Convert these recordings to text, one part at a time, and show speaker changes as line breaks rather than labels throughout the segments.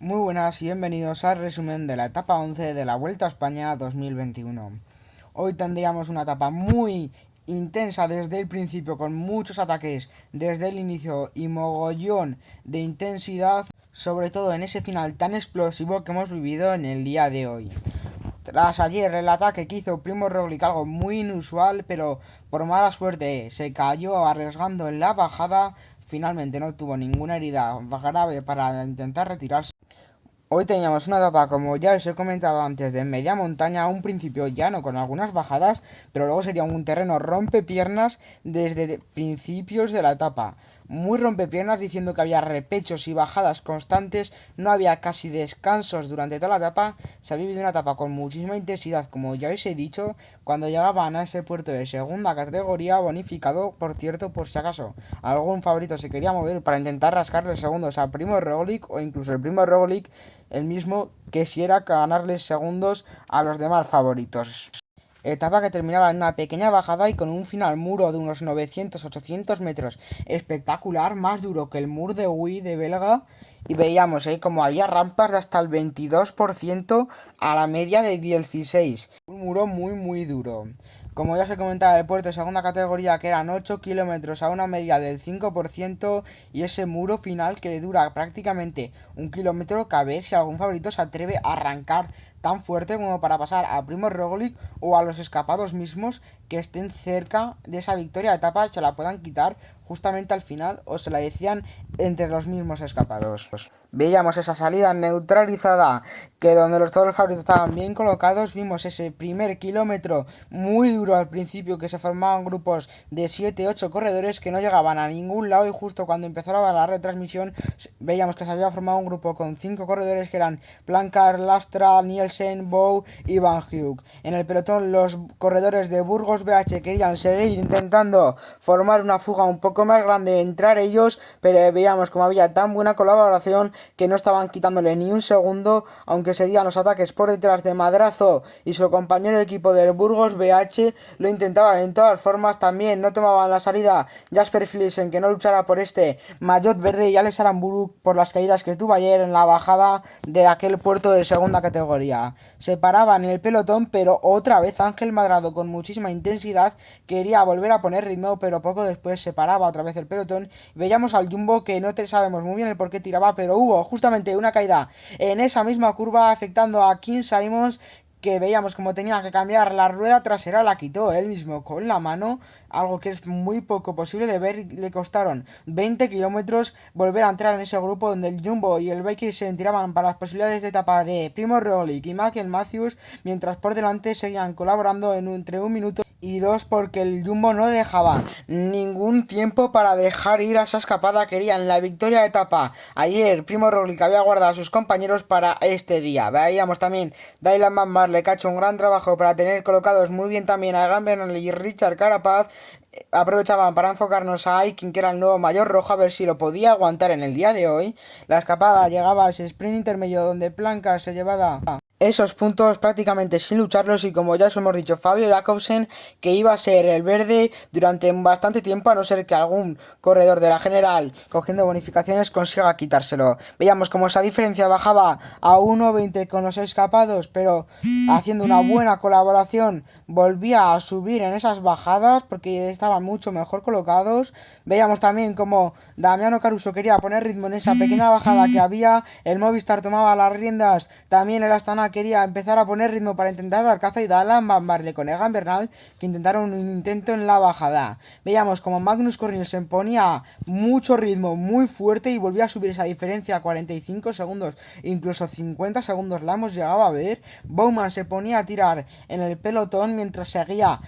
Muy buenas y bienvenidos al resumen de la etapa 11 de la Vuelta a España 2021. Hoy tendríamos una etapa muy intensa desde el principio, con muchos ataques desde el inicio y mogollón de intensidad, sobre todo en ese final tan explosivo que hemos vivido en el día de hoy. Tras ayer el ataque que hizo Primo Roglic, algo muy inusual, pero por mala suerte se cayó arriesgando en la bajada. Finalmente no tuvo ninguna herida grave para intentar retirarse. Hoy teníamos una etapa, como ya os he comentado antes, de media montaña, un principio llano con algunas bajadas, pero luego sería un terreno rompepiernas desde principios de la etapa. Muy rompepiernas, diciendo que había repechos y bajadas constantes, no había casi descansos durante toda la etapa. Se ha vivido una etapa con muchísima intensidad, como ya os he dicho, cuando llegaban a ese puerto de segunda categoría, bonificado, por cierto, por si acaso algún favorito se quería mover para intentar rascarle segundos a Primo Roglic, o incluso el Primo Roglic el mismo quisiera ganarles segundos a los demás favoritos. Etapa que terminaba en una pequeña bajada y con un final muro de unos 900-800 metros. Espectacular, más duro que el muro de Huy de Belga. Y veíamos como había rampas de hasta el 22% a la media de 16. Un muro muy duro. Como ya se comentaba, el puerto de segunda categoría, que eran 8 kilómetros a una media del 5%, y ese muro final que dura prácticamente un kilómetro, que a ver si algún favorito se atreve a arrancar tan fuerte como para pasar a Primo Roglic o a los escapados mismos que estén cerca de esa victoria de etapa, se la puedan quitar justamente al final o se la decían entre los mismos escapados. Veíamos esa salida neutralizada, que donde todos los favoritos estaban bien colocados. Vimos ese primer kilómetro muy duro al principio, que se formaban grupos de 7-8 corredores que no llegaban a ningún lado, y justo cuando empezaba la retransmisión veíamos que se había formado un grupo con 5 corredores que eran Plancard, Lastra, Nielsen, Bow y Van Hug. En el pelotón los corredores de Burgos BH querían seguir intentando formar una fuga un poco más grande, entrar ellos, pero veíamos como había tan buena colaboración que no estaban quitándole ni un segundo, aunque seguían los ataques por detrás de Madrazo y su compañero de equipo del Burgos BH lo intentaba de todas formas. También no tomaban la salida Jasper Philipsen, que no luchara por este maillot verde, y Alex Aramburu por las caídas que tuvo ayer en la bajada de aquel puerto de segunda categoría. Se paraban en el pelotón, pero otra vez Ángel Madrazo con muchísima intensidad quería volver a poner ritmo, pero poco después se paraba otra vez el pelotón. Veíamos al Jumbo, que no te sabemos muy bien el por qué tiraba, pero hubo justamente una caída en esa misma curva afectando a King Simons, que veíamos como tenía que cambiar la rueda trasera, la quitó él mismo con la mano, algo que es muy poco posible de ver. Le costaron 20 kilómetros volver a entrar en ese grupo donde el Jumbo y el Bike se tiraban para las posibilidades de etapa de Primo Roglic y Michael Matthews, mientras por delante seguían colaborando entre un minuto y dos, porque el Jumbo no dejaba ningún tiempo para dejar ir a esa escapada. Querían la victoria de etapa. Ayer Primo Roglic había guardado a sus compañeros para este día. Veíamos también Dylan Van Baarle, que ha hecho un gran trabajo para tener colocados muy bien también a Egan Bernal y Richard Carapaz. Aprovechaban para enfocarnos a Aikin, que era el nuevo mayor rojo, a ver si lo podía aguantar en el día de hoy. La escapada llegaba a ese sprint intermedio donde Plancard se llevaba esos puntos prácticamente sin lucharlos, y como ya os hemos dicho, Fabio Jakobsen, que iba a ser el verde durante bastante tiempo, a no ser que algún corredor de la general cogiendo bonificaciones consiga quitárselo. Veíamos como esa diferencia bajaba a 1.20 con los escapados, pero haciendo una buena colaboración volvía a subir en esas bajadas porque estaban mucho mejor colocados. Veíamos también como Damiano Caruso quería poner ritmo en esa pequeña bajada que había, el Movistar tomaba las riendas, también el Astana quería empezar a poner ritmo para intentar dar caza, y Dylan Van Baarle con Egan Bernal que intentaron un intento en la bajada. Veíamos como Magnus Cort Nielsen ponía mucho ritmo, muy fuerte, y volvía a subir esa diferencia a 45 segundos, incluso 50 segundos la hemos llegado a ver. Bowman se ponía a tirar en el pelotón mientras seguía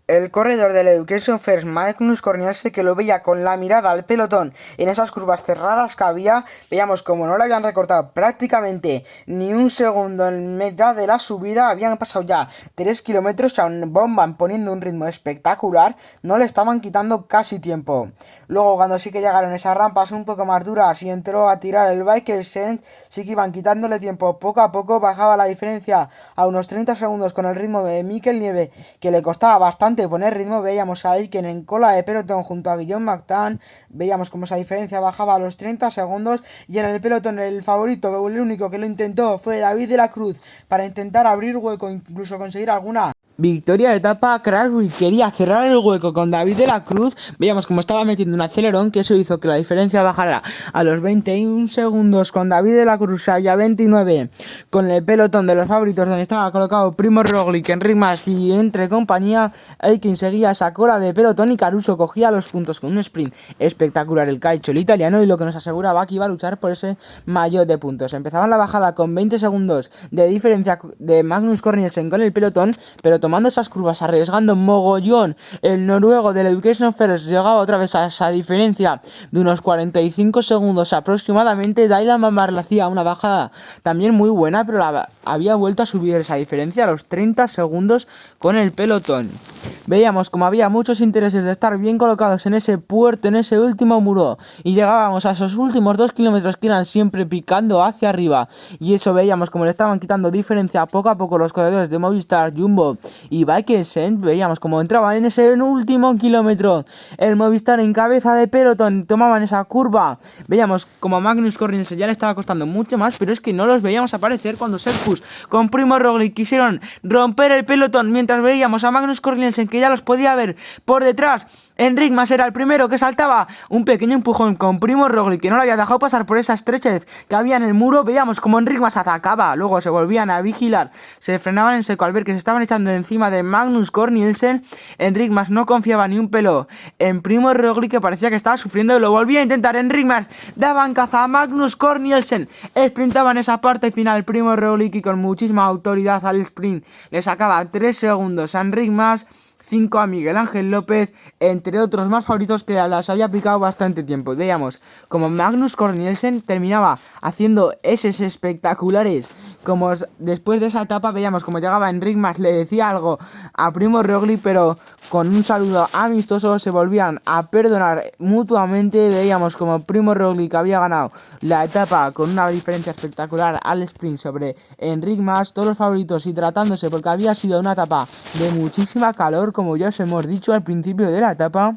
el corredor del Education First, Magnus Cort Nielsen, que lo veía con la mirada al pelotón en esas curvas cerradas que había. Veíamos como no le habían recortado prácticamente ni un segundo en mitad de la subida. Habían pasado ya 3 kilómetros, a un Bomban poniendo un ritmo espectacular, no le estaban quitando casi tiempo. Luego, cuando sí que llegaron esas rampas un poco más duras y entró a tirar el Bike Sense, sí que iban quitándole tiempo poco a poco. Bajaba la diferencia a unos 30 segundos con el ritmo de Mikel Nieve, que le costaba bastante importante de poner ritmo. Veíamos a Aitken en cola de pelotón junto a Guillaume Martin. Veíamos como esa diferencia bajaba a los 30 segundos. Y en el pelotón el favorito, el único que lo intentó, fue David de la Cruz para intentar abrir hueco, incluso conseguir alguna victoria de etapa. Crashwick quería cerrar el hueco con David de la Cruz. Veíamos como estaba metiendo un acelerón, que eso hizo que la diferencia bajara a los 21 segundos con David de la Cruz y a 29 con el pelotón de los favoritos, donde estaba colocado Primož Roglič, Enric Mas y entre compañía. Aitken seguía esa cola de pelotón y Caruso cogía los puntos con un sprint espectacular, el calcio, el italiano, y lo que nos aseguraba que iba a luchar por ese maillot de puntos. Empezaban la bajada con 20 segundos de diferencia de Magnus Cort Nielsen con el pelotón, pero tomando esas curvas, arriesgando mogollón, el noruego del Education First llegaba otra vez a esa diferencia de unos 45 segundos aproximadamente. Dylan van Baarle hacía una bajada también muy buena, pero había vuelto a subir esa diferencia a los 30 segundos con el pelotón. Veíamos como había muchos intereses de estar bien colocados en ese puerto, en ese último muro, y llegábamos a esos últimos 2 kilómetros que iban siempre picando hacia arriba, y eso veíamos como le estaban quitando diferencia poco a poco los corredores de Movistar, Jumbo y Bike-Essence. Veíamos como entraban en ese último kilómetro el Movistar en cabeza de pelotón, tomaban esa curva. Veíamos como a Magnus Cort Nielsen ya le estaba costando mucho más, pero es que no los veíamos aparecer cuando Serpus con Primož Roglič quisieron romper el pelotón, mientras veíamos a Magnus Cort Nielsen que ya los podía ver por detrás. Enric Mas era el primero que saltaba un pequeño empujón con Primož Roglič, que no lo había dejado pasar por esa estrechez que había en el muro. Veíamos como Enric Mas atacaba, luego se volvían a vigilar, se frenaban en seco al ver que se estaban echando encima de Magnus Cort Nielsen. Enric Mas no confiaba ni un pelo en Primož Roglič, que parecía que estaba sufriendo, y lo volvía a intentar. Enric Mas daban caza a Magnus Cort Nielsen, sprintaban esa parte final Primož Roglič, y con muchísima autoridad al sprint le sacaba 3 segundos a Enric Mas, 5 a Miguel Ángel López, entre otros más favoritos que las había picado bastante tiempo. Y veíamos como Magnus Cort Nielsen terminaba haciendo eses espectaculares. Como después de esa etapa veíamos como llegaba Enric Mas, le decía algo a Primož Roglič, pero con un saludo amistoso se volvían a perdonar mutuamente. Veíamos como Primož Roglič había ganado la etapa con una diferencia espectacular al sprint sobre Enric Mas, todos los favoritos hidratándose porque había sido una etapa de muchísima calor, como ya os hemos dicho al principio de la etapa.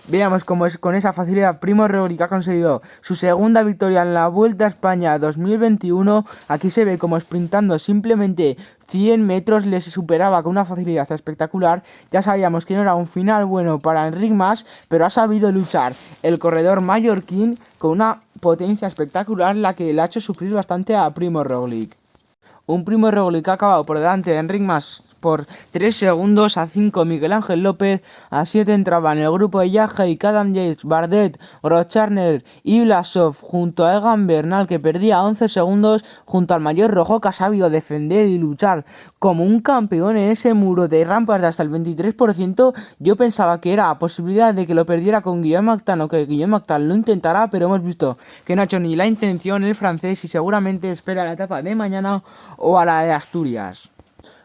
Veamos cómo es con esa facilidad Primož Roglič ha conseguido su segunda victoria en la Vuelta a España 2021. Aquí se ve como sprintando simplemente 100 metros les superaba con una facilidad espectacular. Ya sabíamos que no era un final bueno para Enric Mas, pero ha sabido luchar el corredor mallorquín con una potencia espectacular, la que le ha hecho sufrir bastante a Primož Roglič. Un Primož Roglič que ha acabado por delante de Enric Mas por 3 segundos, a 5 Miguel Ángel López, a 7 entraban el grupo de Yates, Adam Yates, Bardet, Grosjean y Vlasov, junto a Egan Bernal, que perdía 11 segundos, junto al mayor rojo, que ha sabido defender y luchar como un campeón en ese muro de rampas de hasta el 23%. Yo pensaba que era posibilidad de que lo perdiera con Guillaume Martin, o que Guillaume Martin lo intentará, pero hemos visto que no ha hecho ni la intención el francés y seguramente espera la etapa de mañana o a la de Asturias.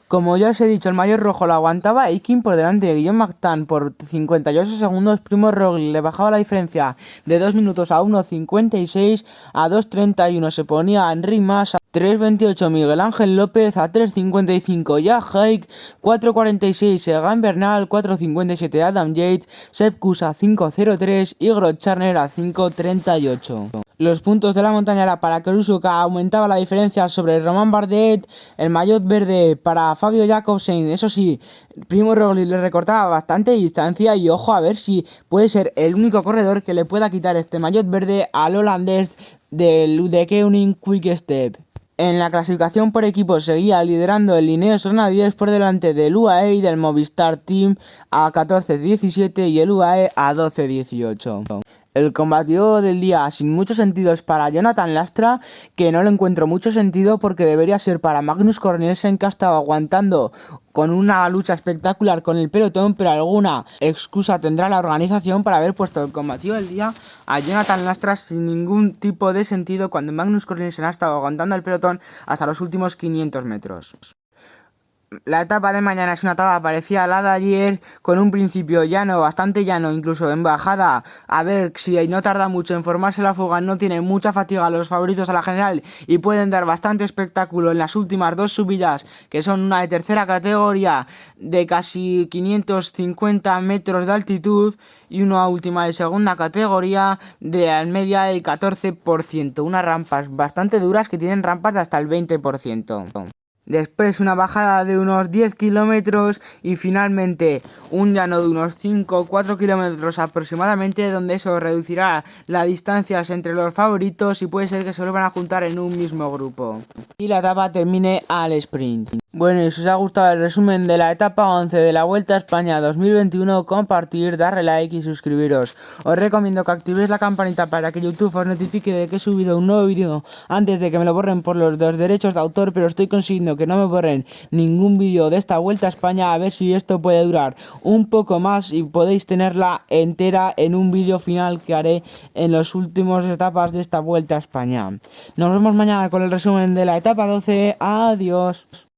Como ya os he dicho, el mayor rojo lo aguantaba Aitken por delante de Guillaume Martin por 58 segundos. Primož Roglič le bajaba la diferencia de 2 minutos a 1.56, a 2.31 se ponía a Enric Mas, a 3.28 Miguel Ángel López, a 3.55 Yates, 4.46 Egan Bernal, 4.57 Adam Yates, Sepkus a 5.03 y Grosjean a 5.38. Los puntos de la montaña era para Caruso, que aumentaba la diferencia sobre Romain Bardet, el maillot verde para Fabio Jakobsen. Eso sí, Primož Roglič le recortaba bastante distancia, y ojo a ver si puede ser el único corredor que le pueda quitar este maillot verde al holandés del UD Koning Quick Step. En la clasificación por equipos seguía liderando el Ineos Grenadiers por delante del UAE y del Movistar Team a 14-17 y el UAE a 12-18. El combatido del día sin muchos sentidos para Jonathan Lastra, que no le encuentro mucho sentido porque debería ser para Magnus Cort Nielsen, que ha estado aguantando con una lucha espectacular con el pelotón, pero alguna excusa tendrá la organización para haber puesto el combatido del día a Jonathan Lastra sin ningún tipo de sentido, cuando Magnus Cort Nielsen ha estado aguantando el pelotón hasta los últimos 500 metros. La etapa de mañana es una etapa parecida a la de ayer, con un principio llano, bastante llano, incluso en bajada. A ver si no tarda mucho en formarse la fuga, no tiene mucha fatiga los favoritos a la general y pueden dar bastante espectáculo en las últimas dos subidas, que son una de tercera categoría de casi 550 metros de altitud y una última de segunda categoría de media del 14%. Unas rampas bastante duras que tienen rampas de hasta el 20%. Después una bajada de unos 10 kilómetros y finalmente un llano de unos 5 o 4 kilómetros aproximadamente, donde eso reducirá las distancias entre los favoritos y puede ser que se vuelvan a juntar en un mismo grupo. Y la etapa termine al sprint. Bueno, y si os ha gustado el resumen de la etapa 11 de la Vuelta a España 2021, compartir, darle like y suscribiros. Os recomiendo que activéis la campanita para que YouTube os notifique de que he subido un nuevo vídeo antes de que me lo borren por los derechos de autor, pero estoy consiguiendo que no me borren ningún vídeo de esta Vuelta a España, a ver si esto puede durar un poco más y podéis tenerla entera en un vídeo final que haré en las últimas etapas de esta Vuelta a España. Nos vemos mañana con el resumen de la etapa 12. Adiós.